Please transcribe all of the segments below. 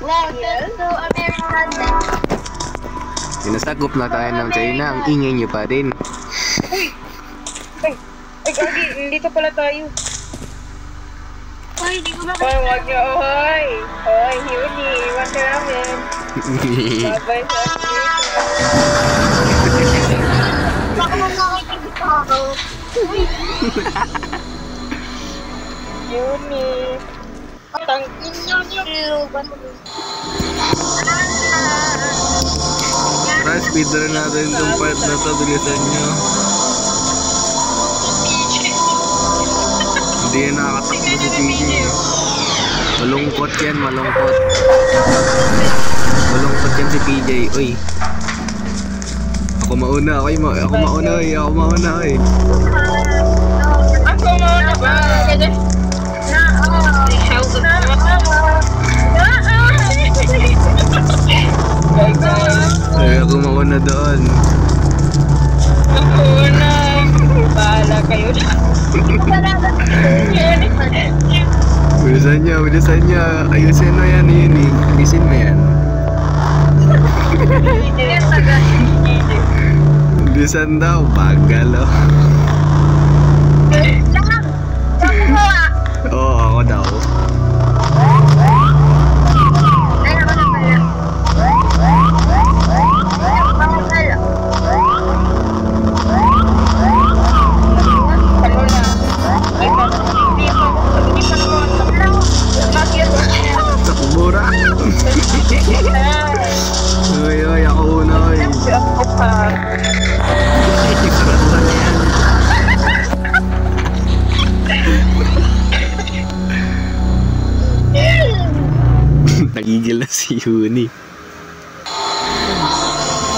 Wow, to American. Sinasagop na tayo ng China, ang ingay nyo pa rin. Uy! Ay, gagi, nandito pala tayo. Uy, di ko ba Hoy, wag niyo, hoy! Hoy, Huni, iwan ka namin. Bye-bye sa Baka mo nakikita ako. Huni. Tara, speedrun natin itong part na to, bilisan nyo. Hindi yan nakakatakbo si PJ. Malungkot yan, malungkot. Malungkot yan si PJ. Uy. Ako mauna, oy. Ako mauna, oy. Ako mauna, oy. Ako mauna ba? Ay, ako mauna doon. Ako na. Bahala kayo na. Bilisan nyo. Ayusin mo yan, yun eh. Ayusin mo yan. Bilisan daw, bagal oh. Oo, ako daw. Takbura! Oy, ako una, oy. Karatan yan. Nagigil na si Huni.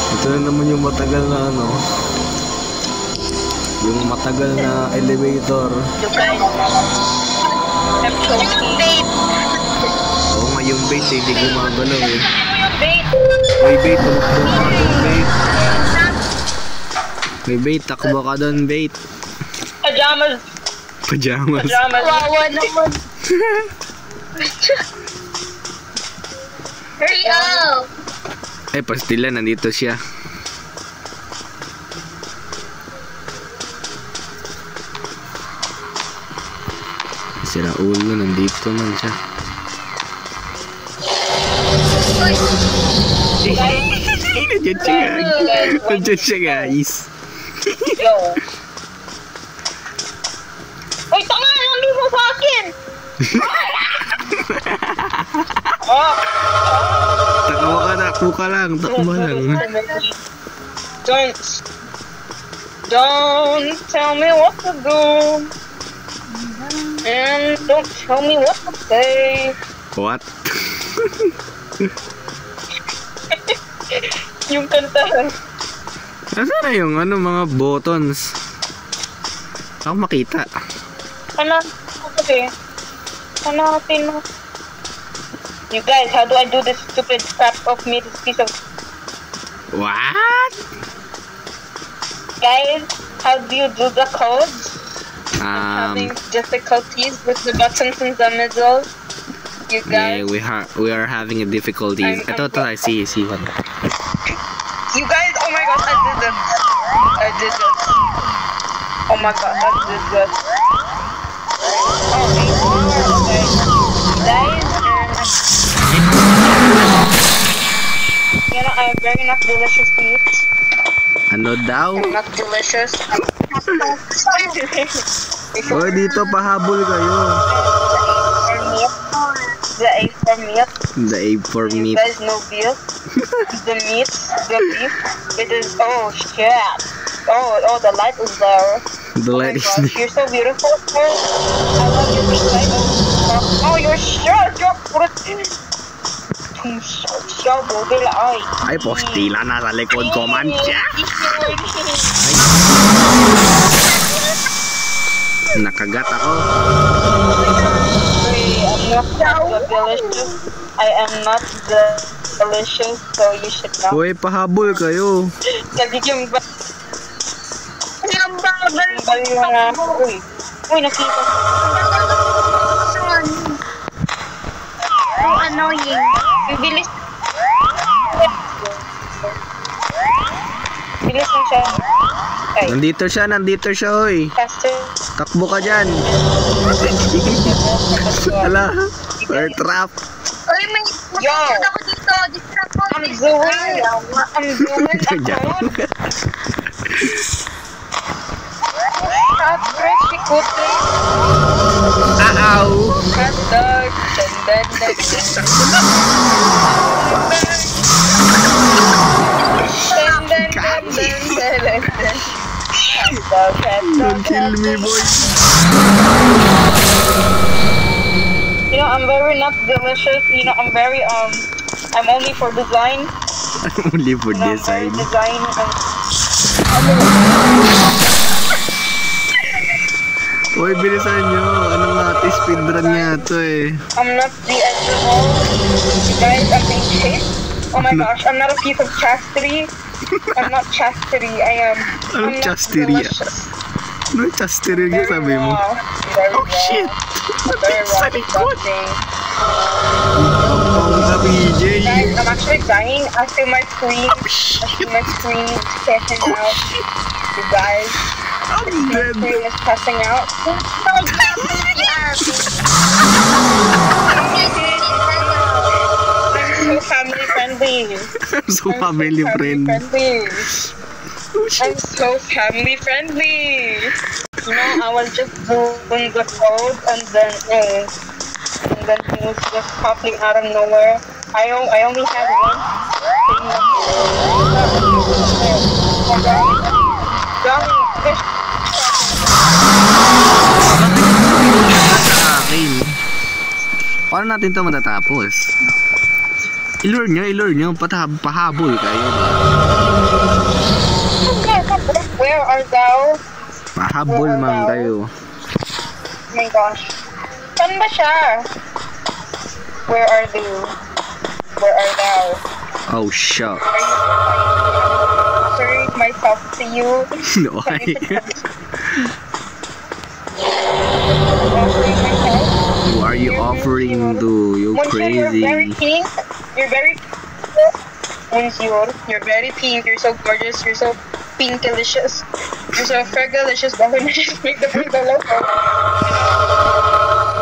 Ito na naman yung matagal na ano. Yung matagal na elevator. Oo nga, yung bait eh, hindi gumagalaw eh. May bait, tumakbo ka doon, bait. May bait, takbo ka doon, bait. Pajamas. Wawa naman. Hurry up! Eh, pastila, nandito siya. Sira ulo, nandito man siya. Nandiyan siya, guys. Nandiyan siya, guys. Yo. Uy, tanga! Nandito mo sa akin! Oh! Takbo ka lang. Don't tell me what to do. And don't tell me what to say. What? Yung kanta. Nasaan na yung ano, mga buttons? Ako makita. You guys, how do I do this stupid crap of me, this piece of... What? Guys, how do you do the codes? Having just the keys with the buttons in the middle. You guys. Yeah, we are having a difficulty. Ito, I see one. You guys, oh my god, I did it. Oh my god, I did it. Oh, guys, you know, I'm very not delicious meat. Ano daw? Not delicious. Oh, dito pahabol kayo. The A for meat. The A for meat. You guys know beef? The meat, the beef. It is, oh shit. Oh, the light is there. The light is there. You're so beautiful. I love you, light. Oh, you're short. You're short. Ay, postila na sa likod ko, man. Nakagat ako. I am not the delicious, so you should know. Uy, pahabol kayo. Nagiging ba? Uy, nakita. so annoying. Bilis. Bilis lang siya. Ay. Nandito siya, hoy. Faster. Takbo ka dyan. Ala, we're trapped. Uy, may masakit ako dito. Distract ko. I'm doing a code. Stop, Fresh, ikutin. Ow! Hot dog. Don't kill me, boy. You know, I'm very not delicious. You know, I'm very I'm only for design. Only for You know, design. I'm very design. Uy, bilisan nyo. Ano nga, speedrun nga to eh. I'm not the animal. You guys, I'm being chased. Oh my gosh, I'm not a piece of chastity. I'm not chastity. I am. Anong I'm not chastity? delicious. Anong chastity nga sabi mo? Very Oh raw. shit! Very Sa raw likod! disgusting. Ang ka, BJ! Guys, I'm actually dying. I feel my screen. Oh I shit! feel my screen passing Oh out. shit! You guys, I'm my dead! screen is passing out. I'm so family friendly. I'm so family friend. Oh I'm shit! so family friendly. You know, I was just doing the code and then he was just popping out of nowhere. I only had one thing. Sa akin. Paano natin to matatapos? I-lure nyo. Pahabol kayo ba? Where are thou? Pahabol man kayo. Oh my gosh. Saan ba siya? Where are you? Where are thou? Oh shit. Are you offering myself to you? No, Offering myself? who are you offering to? You Monsieur, you're very crazy. pink. You're very Monsieur, you're very pink. You're so gorgeous. You're so pinkalicious. You're so fergalicious. Why don't you just make the pink the logo?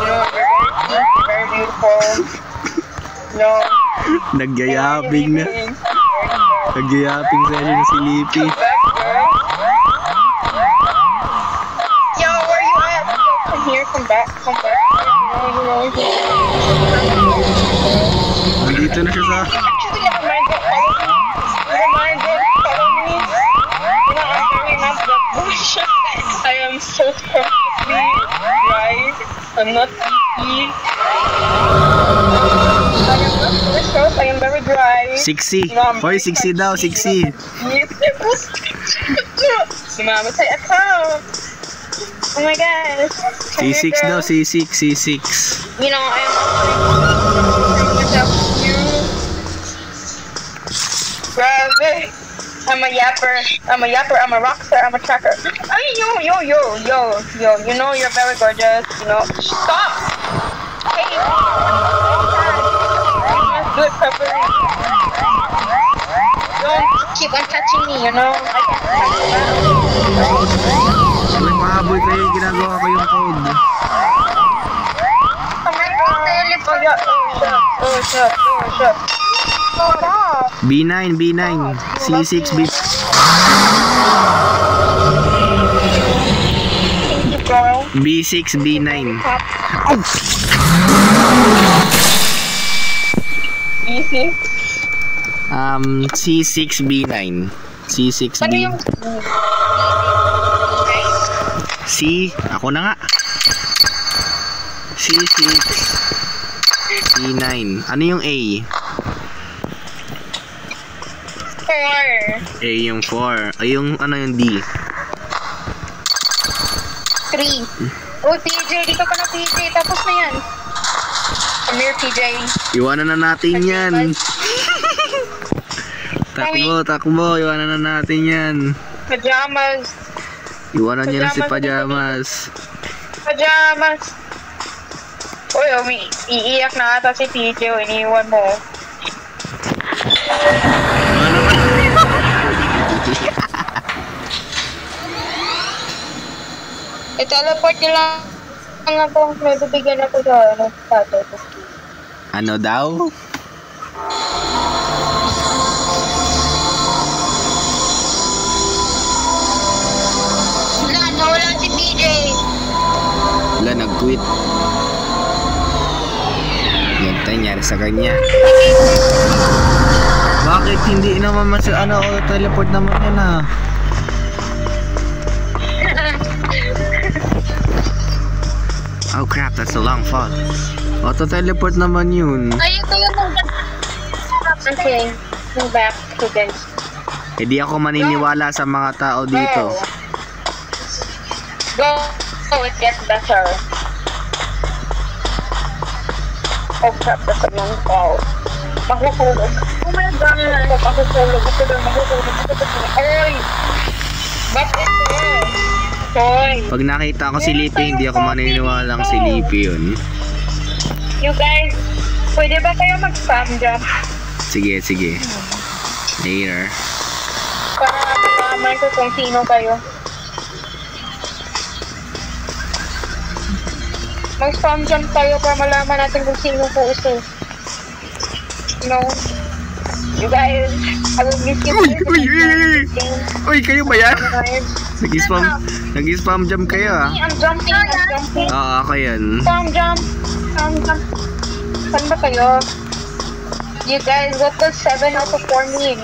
You know, you're very pink. You're very beautiful. No. Nagyayaping na. Nagyayaping sa inyo si Lippy. Come back, girl. Yo, where you at? Yo, come here. Come back. Come back. Nandito na siya sa... Actually, never mind. Don't follow me. Never mind. Don't follow me. You know, I'm very not that bullshit. I am so perfectly right. I'm not easy. I am not delicious. I am very dry. 60. You know, I'm Hoy, very 60 daw, crunchy. 60. Sumama sa account. Oh my gosh. C6 daw, C6. You know, I am offering myself to you. Grabe. I'm a yapper. I'm a rockstar. I'm a tracker. Ay, yo. You know you're very gorgeous. You know. Stop. Hey. Good covering. Don't keep on touching me. You know. I can't touch you. Uy, mahabol kayo. Ginagawa ko yung code. Oh my God. Oh, shut. Stop. B9. C6, B... Girl. B6, B9. Easy. C6, B9. C6, Ano B... yung C, ako na nga. C6, C9. Ano yung A? 4? A yung 4. Ay, yung ano yung D? 3. Oh, PJ, dito ka na, PJ. Tapos na yan. Come here, PJ. Iwanan na natin yan. Takbo. Iwanan na natin yan. Pajamas. Iwanan niyo na si Pajamas. Uy, iiyak na ata si PJ. Iniwan mo. I-teleport nyo lang ako. May bibigyan ako sa tatay ko. Ano daw? Nawala si PJ. Wala, nag-quit. Yan tayo nangyari sa kanya. Bakit hindi naman teleport naman yan ah? Oh crap, that's a long fall. Auto-teleport naman yun. Ayun kayo mong... Okay, go back to guys. Eh di ako maniniwala sa mga tao dito. Go, it gets better. Oh crap, that's a long fall. Makukulog. Oh my god, makukulog. Oy! Ba't ito? Oy! Pag nakita ko si Lippy, hindi ako maniniwalang si Lippy yun. You guys, pwede ba kayo mag-spam jump? Sige, sige. Later. Para malaman ko kung sino kayo. Mag-spam jump tayo para malaman natin kung sino po ito. You know? You guys, I will miss you. Uy, kayo ba yan? Nag-spam jump kayo ah. I'm jumping. Oo, ako yan. Spam jump. Saan ba kayo? You guys, what does 7 out of 4 mean?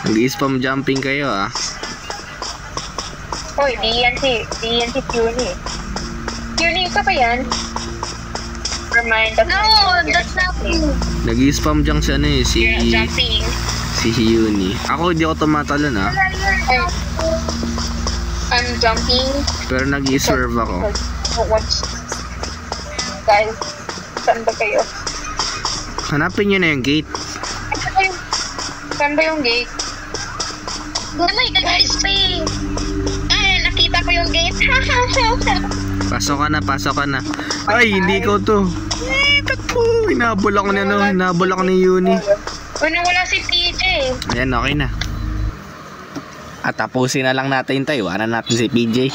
Nag-spam jumping kayo ah. Hoy, DNT Cuny. Cuny, ito ba yan? Remind us. No, that's not me. Nag-spam jump siya na eh, Jumping. si Hyuni. Ako hindi ako tumatalon ah. I'm jumping. Pero nag-serve ako. Watch. Guys, saan ba kayo? Hanapin nyo na yung gate. Saan ba yung gate? Oh my god, guys, please. Ay, nakita ko yung gate. Pasok ka na. Ay, hindi ko to. Takbo. Hinabol ako ni Yuni. Ano, wala si PJ. Ayan, okay na. At tapusin na lang natin tayo. Iwanan natin si PJ.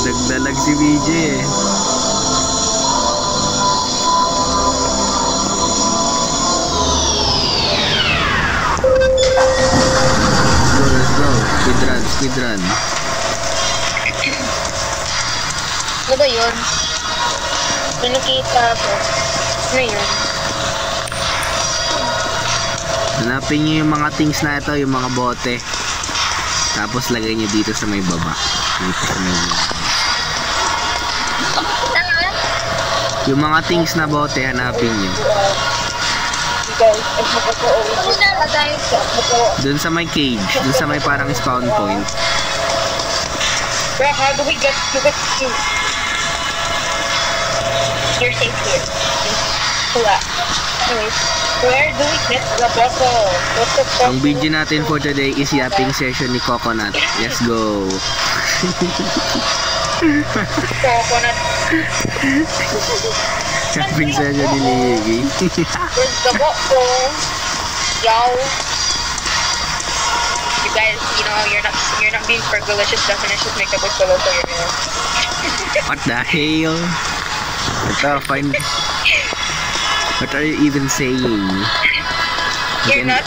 Nagdalag si PJ eh. Let's go. Speedrun. Ano ba yun? Pinakita ko. Ano yun? Hanapin nyo yung mga things na ito, yung mga bote. Tapos lagay nyo dito sa may baba. Yung mga things na bote, hanapin nyo. Dun sa may cage, dun sa may parang spawn point. Where, how do we get to the queue? You're safe here. Wala. Anyways, where do we get the bottle? What's the bottle? Ang video natin for today is yapping session ni Coconut. Let's go. Coconut. Yapping session ni Ligi. Where's the bottle? Yo. You guys, you know, you're not being fergalicious definitions make a book below for your hair. What the hell? What are you even saying? You're not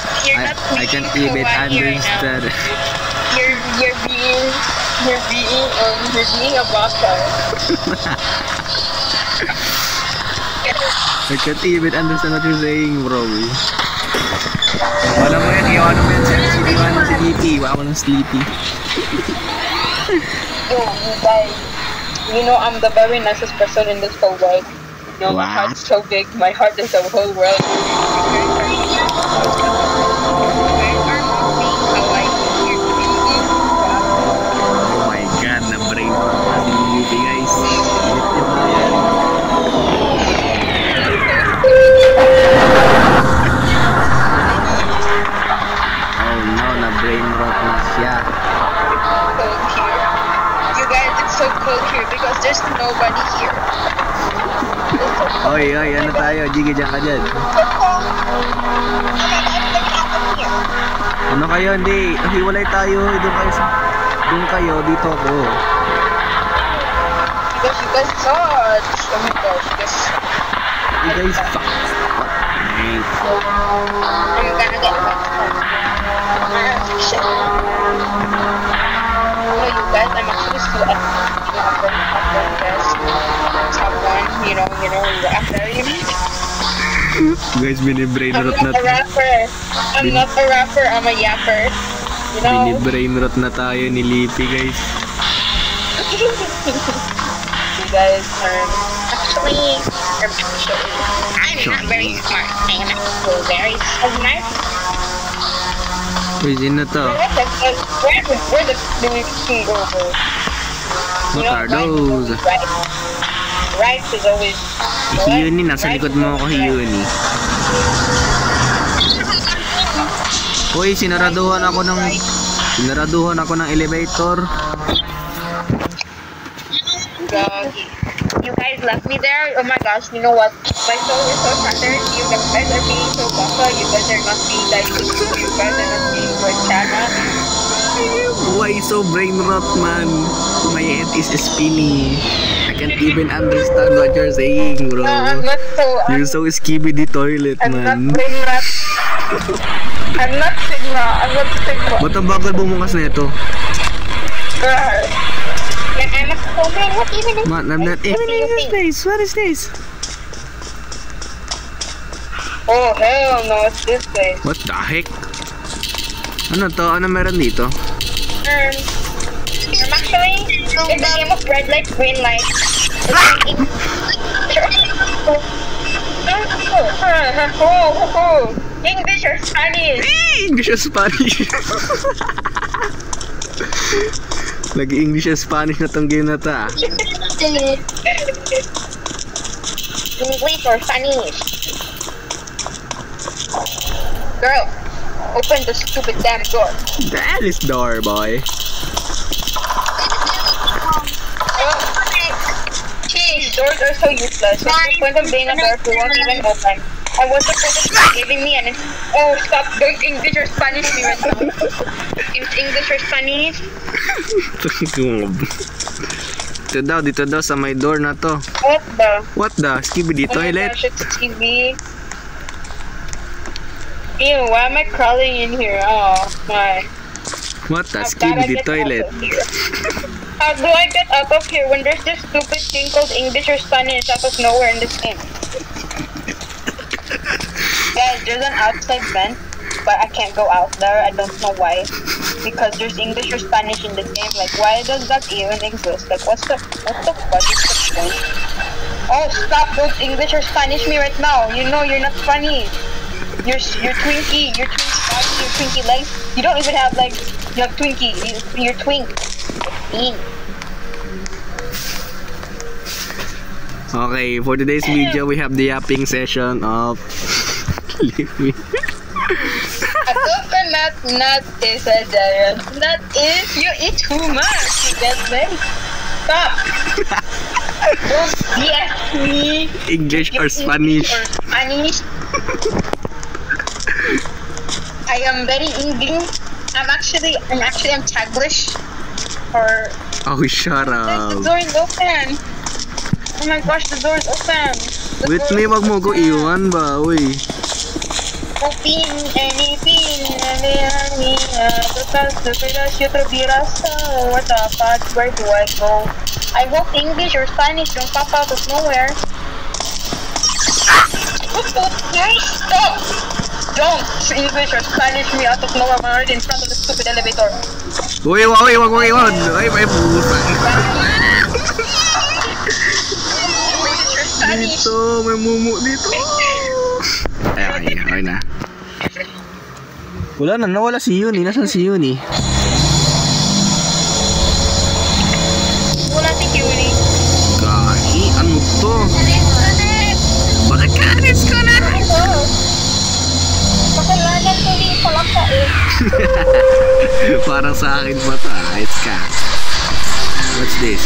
I can't even understand. You're being a bastard. I can't even understand what you're saying, bro. Wala mo yan, iwan mo yan sa sleepy. Wow, ng sleepy. Yo, you guys, you know I'm the very nicest person in this whole world. You know, my heart's so big, my heart is the whole world. Oh my god, na-brain ko na si Lily, guys. Oh no, na-brain rot na siya. You guys, it's so cold here because Oy, ano tayo? Jiggy, dyan ka dyan. Ano kayo? Hindi. Hiwalay tayo. Doon kayo. Dito ako. Because you guys such. Oh my gosh, you guys suck. You guys suck. I'm gonna get shit. Oh, you guys, I'm actually still at someone, you know, after you know. You guys, binibrain rot na. I'm not a rapper. I'm not a rapper. I'm a yapper. You know. Binibrain rot na tayo ni Lippy, guys. You guys are actually, I'm not very smart. I am actually very smart. Uy, sino to? Where the king over? What are those? Right is always. Hiyuni, nasa likod mo ako, Hiyuni. Uy, sinaraduhan ako ng elevator. You guys left me there. Oh my gosh, you know what? My soul is so shattered. You guys are being so baka. You guys are not being like you guys are not being good chana. Why so brain rot, man? My head is spinning. I can't even understand what you're saying, bro. No, I'm not so. You're so skibidi toilet, I'm not man. brain rot. I'm not Sigma. I'm not Sigma. Ba't ang bakal bumukas na ito? Girl. Yeah, I'm not so brain rot even if Man, I'm not even in this. What is this? Oh hell no, it's this way. What the heck? Ano to? Ano meron dito? I'm actually in the game of red light, green light. English or Spanish? English or Spanish? Nag-English or Spanish na tong game na ta. English or Spanish? Girl, open the stupid damn door. That is door, boy. Jeez, doors are so useless. What's the point of being a door if you won't even open? And what's the point of giving me an... Oh, stop. Don't English or Spanish me right now. It's English or Spanish? Dito daw sa may door na to. What the? What the? Skibidi toilet? Oh my gosh, it's TV. Ew, why am I crawling in here? Oh my. What the? How bad I Skibidi get toilet. out of here? How do I get out of here when there's this stupid thing called English or Spanish out of nowhere in this game? Guys, there's an outside vent, but I can't go out there. I don't know why. Because there's English or Spanish in this game. Like, why does that even exist? Like, what's the fuck is the point? Oh, stop! Don't English or Spanish me right now. You know you're not funny. You're Twinkie. You're Twinkie body. You're Twinkie legs. You don't even have like. You have Twinkie. You're Twink. Okay, for today's video, we have the yapping session of Lippy. Not is a giant. That is you eat too much. You get me? Stop. Don't yes me. English or Spanish? Or Spanish. I am very English. I'm Taglish. Or Oh, shut the up. door is open. Oh my gosh, the door is open. Wait, may wag mo ko iwan ba, uy. Open anything, because the village you what the fuck, where do I go? I hope English or Spanish don't pop out of nowhere. Stop! Don't English or Spanish me out of nowhere. I'm already in front of the stupid elevator. Uy, wag mo iwan. Ay, may pusa. English or Spanish. Dito, may mumu dito. Okay na. Wala na, nawala si Yuni. Nasaan si Yuni? Wala si Yuni. Gagi, ano to? Bakit ka disconnect? Pakalanan ko din pala ka eh. Parang sa akin pa ta. It's ka. What's this?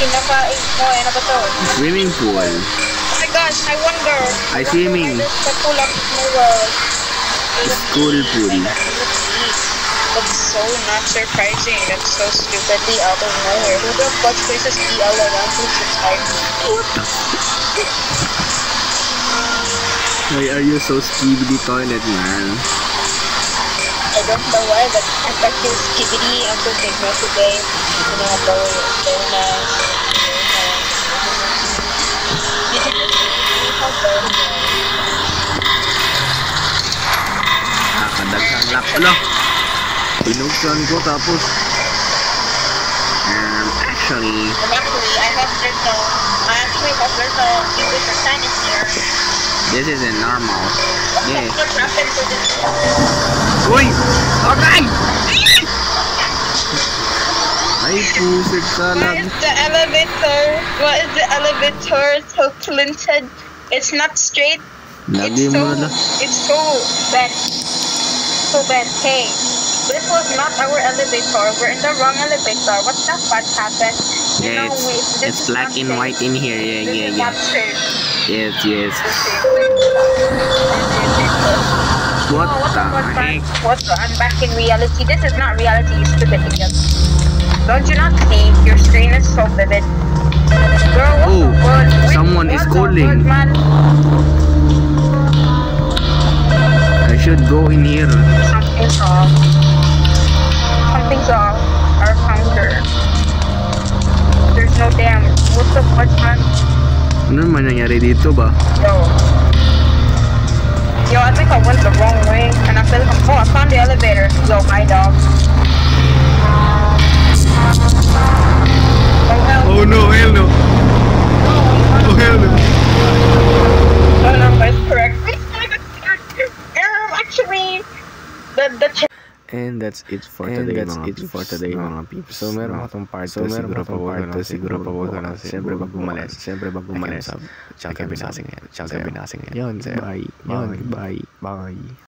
Kinakain mo, ano ba to? Swimming pool. Oh my gosh, I wonder. I swimming. The pool up my world. School pool. That's so not surprising. That's so stupidly out of nowhere. Who the fuck places EL around 265? What the Why are you so skibidi toilet, man? I don't know why, but I practice skibidi until they go today. You know, very nice. Nakadaghang lap. Ala! Pinugsan ko tapos actually I hope there's no English or Chinese here. this isn't normal. Yeah. What happened to this? Uy! Okay! Ay, pusik ka Why lang. is the elevator? Why is the elevator so tilted? It's not straight. Lagi mo na. It's so bad. So bad. Hey, this was not our elevator. We're in the wrong elevator. What the fuck happened? Yeah, it's black and white in here. Yeah. Yes. What the heck? I'm back in reality. This is not reality, you stupid idiot. Don't you not see? Your screen is so vivid. Girl, Oh, someone is calling. I should go in here. Something's wrong. Something's off. Our counter. There's no damn. What the fuck, man? Ano naman nangyari dito ba? Yo, I think I went the wrong way. And I feel like, I found the elevator. Yo, hi, dog. Oh no, hell no. Oh hell no. No, it's correct. Actually, the And that's it for today, mga peeps. So meron akong part 2, siguro pa wag ka na siyempre pag umalis sa Chaka Binasing yan. Yun, bye.